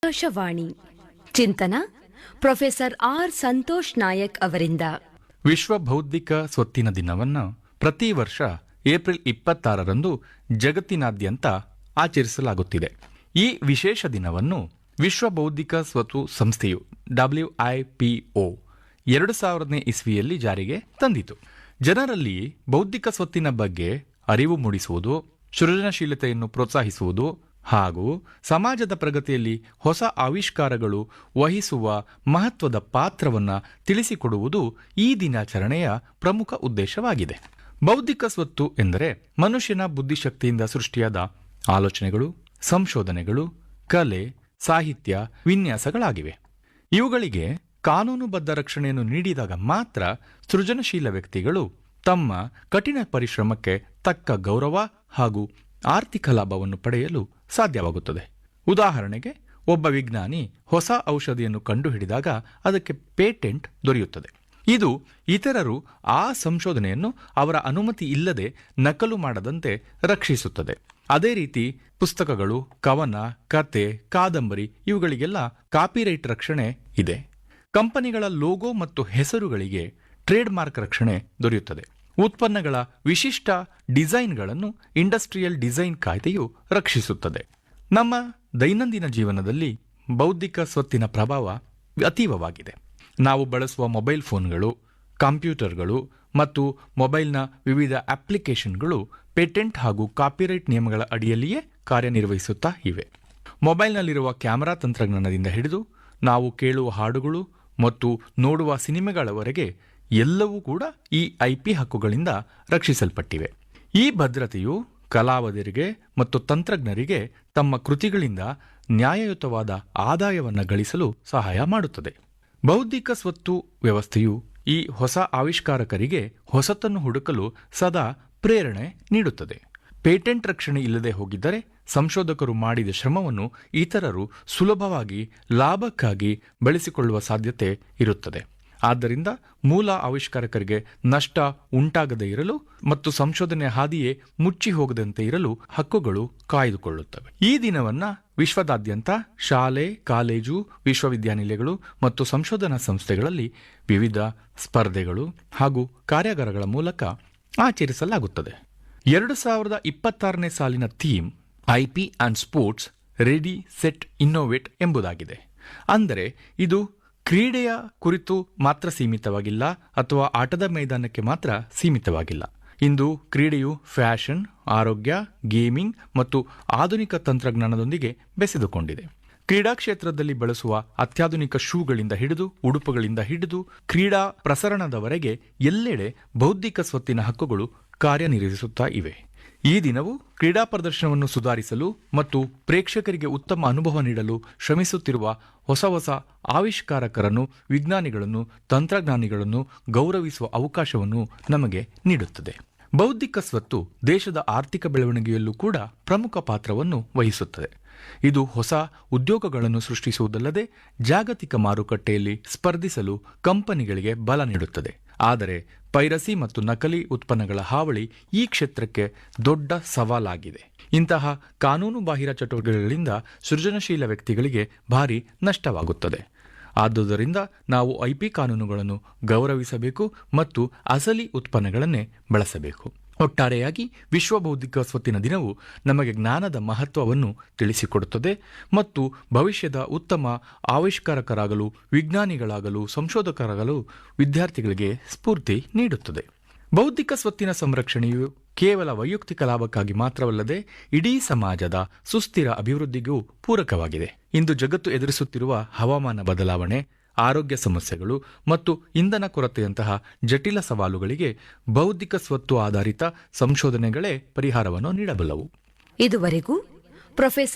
ಆಕಾಶವಾಣಿ ಚಿಂತನ professor R Santosh Nayak ಅವರಿಂದ. ವಿಶ್ವ ಬೌದ್ಧಿಕ ಸ್ವತ್ತಿನ ದಿನವನ್ನು ಪ್ರತಿ ವರ್ಷ ಏಪ್ರಿಲ್ 26ರಂದು ಜಗತ್ತಿನಾದ್ಯಂತ ಆಚರಿಸಲಾಗುತ್ತಿದೆ. ಈ ವಿಶೇಷ ದಿನವನ್ನು ವಿಶ್ವ ಬೌದ್ಧಿಕ ಸ್ವತ್ತು ಸಂಸ್ಥೆಯು WIPO 2000ನೇ ಇಸ್ವಿಯಲ್ಲಿ ಜಾರಿಗೆ ತಂದಿತು. ಜನರಲ್ಲಿ ಬೌದ್ಧಿಕ ಸ್ವತ್ತಿನ ಬಗ್ಗೆ ಅರಿವು ಮೂಡಿಸುವುದು, ಸೃಜನಶೀಲತೆಯನ್ನು ಪ್ರೋತ್ಸಾಹಿಸುವುದು ಹಾಗೂ ಸಮಾಜದ ಪ್ರಗತಿಯಲ್ಲಿ ಹೊಸ ಆವಿಷ್ಕಾರಗಳು ವಹಿಸುವ ಮಹತ್ವದ ಪಾತ್ರವನ್ನು ತಿಳಿಸಿಕೊಡುವುದು ಈ ದಿನಾಚರಣೆಯ ಪ್ರಮುಖ ಉದ್ದೇಶವಾಗಿದೆ. ಬೌದ್ಧಿಕ ಸ್ವತ್ತು ಎಂದರೆ ಮನುಷ್ಯನ ಬುದ್ಧಿಶಕ್ತಿಯಿಂದ ಸೃಷ್ಟಿಯಾದ ಆಲೋಚನೆಗಳು, ಸಂಶೋಧನೆಗಳು, ಕಲೆ, ಸಾಹಿತ್ಯ, ವಿನ್ಯಾಸಗಳಾಗಿವೆ. ಇವುಗಳಿಗೆ ಕಾನೂನುಬದ್ಧ ರಕ್ಷಣೆಯನ್ನು ನೀಡಿದಾಗ ಮಾತ್ರ ಸೃಜನಶೀಲ ವ್ಯಕ್ತಿಗಳು ತಮ್ಮ ಕಠಿಣ ಪರಿಶ್ರಮಕ್ಕೆ ತಕ್ಕ ಗೌರವ ಹಾಗೂ ಆರ್ಥಿಕ ಲಾಭವನ್ನು ಪಡೆಯಲು ಸಾಧ್ಯವಾಗುತ್ತದೆ. ಉದಾಹರಣೆಗೆ, ಒಬ್ಬ ವಿಜ್ಞಾನಿ ಹೊಸ ಔಷಧಿಯನ್ನು ಕಂಡುಹಿಡಿದಾಗ ಅದಕ್ಕೆ ಪೇಟೆಂಟ್ ದೊರೆಯುತ್ತದೆ. ಇದು ಇತರರು ಆ ಸಂಶೋಧನೆಯನ್ನು ಅವರ ಅನುಮತಿ ಇಲ್ಲದೆ ನಕಲು ಮಾಡದಂತೆ ರಕ್ಷಿಸುತ್ತದೆ. ಅದೇ ರೀತಿ ಪುಸ್ತಕಗಳು, ಕವನ, ಕತೆ, ಕಾದಂಬರಿ ಇವುಗಳಿಗೆಲ್ಲ ಕಾಪಿರೈಟ್ ರಕ್ಷಣೆ ಇದೆ. ಕಂಪನಿಗಳ ಲೋಗೋ ಮತ್ತು ಹೆಸರುಗಳಿಗೆ ಟ್ರೇಡ್ ಮಾರ್ಕ್ ರಕ್ಷಣೆ ದೊರೆಯುತ್ತದೆ. ಉತ್ಪನ್ನಗಳ ವಿಶಿಷ್ಟ ಡಿಸೈನ್ಗಳನ್ನು ಇಂಡಸ್ಟ್ರಿಯಲ್ ಡಿಸೈನ್ ಕಾಯ್ದೆಯು ರಕ್ಷಿಸುತ್ತದೆ. ನಮ್ಮ ದೈನಂದಿನ ಜೀವನದಲ್ಲಿ ಬೌದ್ಧಿಕ ಸ್ವತ್ತಿನ ಪ್ರಭಾವ ಅತೀವವಾಗಿದೆ. ನಾವು ಬಳಸುವ ಮೊಬೈಲ್ ಫೋನ್ಗಳು, ಕಂಪ್ಯೂಟರ್ಗಳು ಮತ್ತು ಮೊಬೈಲ್ನ ವಿವಿಧ ಅಪ್ಲಿಕೇಶನ್ಗಳು ಪೇಟೆಂಟ್ ಹಾಗೂ ಕಾಪಿರೈಟ್ ನಿಯಮಗಳ ಅಡಿಯಲ್ಲಿಯೇ ಕಾರ್ಯನಿರ್ವಹಿಸುತ್ತಾ ಇವೆ. ಮೊಬೈಲ್ನಲ್ಲಿರುವ ಕ್ಯಾಮೆರಾ ತಂತ್ರಜ್ಞಾನದಿಂದ ಹಿಡಿದು ನಾವು ಕೇಳುವ ಹಾಡುಗಳು ಮತ್ತು ನೋಡುವ ಸಿನಿಮಾಗಳವರೆಗೆ ಎಲ್ಲವೂ ಕೂಡ ಈ IP ಹಕ್ಕುಗಳಿಂದ ರಕ್ಷಿಸಲ್ಪಟ್ಟಿವೆ. ಈ ಭದ್ರತೆಯು ಕಲಾವಿದರಿಗೆ ಮತ್ತು ತಂತ್ರಜ್ಞರಿಗೆ ತಮ್ಮ ಕೃತಿಗಳಿಂದ ನ್ಯಾಯಯುತವಾದ ಆದಾಯವನ್ನು ಗಳಿಸಲು ಸಹಾಯ ಮಾಡುತ್ತದೆ. ಬೌದ್ಧಿಕ ಸ್ವತ್ತು ವ್ಯವಸ್ಥೆಯು ಈ ಹೊಸ ಆವಿಷ್ಕಾರಕರಿಗೆ ಹೊಸತನ್ನು ಹುಡುಕಲು ಸದಾ ಪ್ರೇರಣೆ ನೀಡುತ್ತದೆ. ಪೇಟೆಂಟ್ ರಕ್ಷಣೆ ಇಲ್ಲದೆ ಹೋಗಿದ್ದರೆ ಸಂಶೋಧಕರು ಮಾಡಿದ ಶ್ರಮವನ್ನು ಇತರರು ಸುಲಭವಾಗಿ ಲಾಭಕ್ಕಾಗಿ ಬಳಸಿಕೊಳ್ಳುವ ಸಾಧ್ಯತೆ ಇರುತ್ತದೆ. ಆದ್ದರಿಂದ ಮೂಲ ಆವಿಷ್ಕಾರಕರಿಗೆ ನಷ್ಟ ಉಂಟಾಗದೇ ಇರಲು ಮತ್ತು ಸಂಶೋಧನೆ ಹಾದಿಯೇ ಮುಚ್ಚಿ ಹೋಗದಂತೆ ಇರಲು ಹಕ್ಕುಗಳು ಕಾಯ್ದುಕೊಳ್ಳುತ್ತವೆ. ಈ ದಿನವನ್ನು ವಿಶ್ವದಾದ್ಯಂತ ಶಾಲೆ, ಕಾಲೇಜು, ವಿಶ್ವವಿದ್ಯಾನಿಲಯಗಳು ಮತ್ತು ಸಂಶೋಧನಾ ಸಂಸ್ಥೆಗಳಲ್ಲಿ ವಿವಿಧ ಸ್ಪರ್ಧೆಗಳು ಹಾಗೂ ಕಾರ್ಯಾಗಾರಗಳ ಮೂಲಕ ಆಚರಿಸಲಾಗುತ್ತದೆ. 2026ನೇ ಸಾಲಿನ theme IP and sports ready set innovate ಎಂಬುದಾಗಿದೆ. ಅಂದರೆ ಇದು ಕ್ರೀಡೆಯ ಕುರಿತು ಮಾತ್ರ ಸೀಮಿತವಾಗಿಲ್ಲ ಅಥವಾ ಆಟದ ಮೈದಾನಕ್ಕೆ ಮಾತ್ರ ಸೀಮಿತವಾಗಿಲ್ಲ. ಇಂದು ಕ್ರೀಡೆಯು ಫ್ಯಾಷನ್, ಆರೋಗ್ಯ, ಗೇಮಿಂಗ್ ಮತ್ತು ಆಧುನಿಕ ತಂತ್ರಜ್ಞಾನದೊಂದಿಗೆ ಬೆಸೆದುಕೊಂಡಿದೆ. ಕ್ರೀಡಾ ಕ್ಷೇತ್ರದಲ್ಲಿ ಬಳಸುವ ಅತ್ಯಾಧುನಿಕ ಶೂಗಳಿಂದ ಹಿಡಿದು ಉಡುಪುಗಳಿಂದ ಹಿಡಿದು ಕ್ರೀಡಾ ಪ್ರಸರಣದವರೆಗೆ ಎಲ್ಲೆಡೆ ಬೌದ್ಧಿಕ ಸ್ವತ್ತಿನ ಹಕ್ಕುಗಳು ಕಾರ್ಯನಿರ್ವಹಿಸುತ್ತಾ ಇವೆ. ಈ ದಿನವು ಕ್ರೀಡಾ ಪ್ರದರ್ಶನವನ್ನು ಸುಧಾರಿಸಲು ಮತ್ತು ಪ್ರೇಕ್ಷಕರಿಗೆ ಉತ್ತಮ ಅನುಭವ ನೀಡಲು ಶ್ರಮಿಸುತ್ತಿರುವ ಹೊಸ ಹೊಸ ಆವಿಷ್ಕಾರಕರನ್ನು, ವಿಜ್ಞಾನಿಗಳನ್ನು, ತಂತ್ರಜ್ಞಾನಿಗಳನ್ನು ಗೌರವಿಸುವ ಅವಕಾಶವನ್ನು ನಮಗೆ ನೀಡುತ್ತದೆ. ಬೌದ್ಧಿಕ ಸ್ವತ್ತು ದೇಶದ ಆರ್ಥಿಕ ಬೆಳವಣಿಗೆಯಲ್ಲೂ ಕೂಡ ಪ್ರಮುಖ ಪಾತ್ರವನ್ನು ವಹಿಸುತ್ತದೆ. ಇದು ಹೊಸ ಉದ್ಯೋಗಗಳನ್ನು ಸೃಷ್ಟಿಸುವುದಲ್ಲದೆ ಜಾಗತಿಕ ಮಾರುಕಟ್ಟೆಯಲ್ಲಿ ಸ್ಪರ್ಧಿಸಲು ಕಂಪನಿಗಳಿಗೆ ಬಲ ನೀಡುತ್ತದೆ. ಆದರೆ ಪೈರಸಿ ಮತ್ತು ನಕಲಿ ಉತ್ಪನ್ನಗಳ ಹಾವಳಿ ಈ ಕ್ಷೇತ್ರಕ್ಕೆ ದೊಡ್ಡ ಸವಾಲಾಗಿದೆ. ಇಂತಹ ಕಾನೂನುಬಾಹಿರ ಚಟುವಟಿಕೆಗಳಿಂದ ಸೃಜನಶೀಲ ವ್ಯಕ್ತಿಗಳಿಗೆ ಭಾರಿ ನಷ್ಟವಾಗುತ್ತದೆ. ಆದುದರಿಂದ ನಾವು IP ಕಾನೂನುಗಳನ್ನು ಗೌರವಿಸಬೇಕು ಮತ್ತು ಅಸಲಿ ಉತ್ಪನ್ನಗಳನ್ನೇ ಬಳಸಬೇಕು. ಒಟ್ಟಾರೆಯಾಗಿ ವಿಶ್ವ ಬೌದ್ಧಿಕ ಸ್ವತ್ತಿನ ದಿನವು ನಮಗೆ ಜ್ಞಾನದ ಮಹತ್ವವನ್ನು ತಿಳಿಸಿಕೊಡುತ್ತದೆ ಮತ್ತು ಭವಿಷ್ಯದ ಉತ್ತಮ ಆವಿಷ್ಕಾರಕರಾಗಲು, ವಿಜ್ಞಾನಿಗಳಾಗಲು, ಸಂಶೋಧಕರಾಗಲು ವಿದ್ಯಾರ್ಥಿಗಳಿಗೆ ಸ್ಫೂರ್ತಿ ನೀಡುತ್ತದೆ. ಬೌದ್ಧಿಕ ಸ್ವತ್ತಿನ ಸಂರಕ್ಷಣೆಯು ಕೇವಲ ವೈಯಕ್ತಿಕ ಲಾಭಕ್ಕಾಗಿ ಮಾತ್ರವಲ್ಲದೆ ಇಡೀ ಸಮಾಜದ ಸುಸ್ಥಿರ ಅಭಿವೃದ್ಧಿಗೂ ಪೂರಕವಾಗಿದೆ. ಇಂದು ಜಗತ್ತು ಎದುರಿಸುತ್ತಿರುವ ಹವಾಮಾನ ಬದಲಾವಣೆ, ಆರೋಗ್ಯ ಸಮಸ್ಯೆಗಳು ಮತ್ತು ಇಂಧನ ಕೊರತೆಯಂತಹ ಜಟಿಲ ಸವಾಲುಗಳಿಗೆ ಬೌದ್ಧಿಕ ಸ್ವತ್ತು ಆಧಾರಿತ ಸಂಶೋಧನೆಗಳೇ ಪರಿಹಾರವನ್ನು ನೀಡಬಲ್ಲವು. ಇದುವರೆಗೂ ಪ್ರೊಫೆಸರ್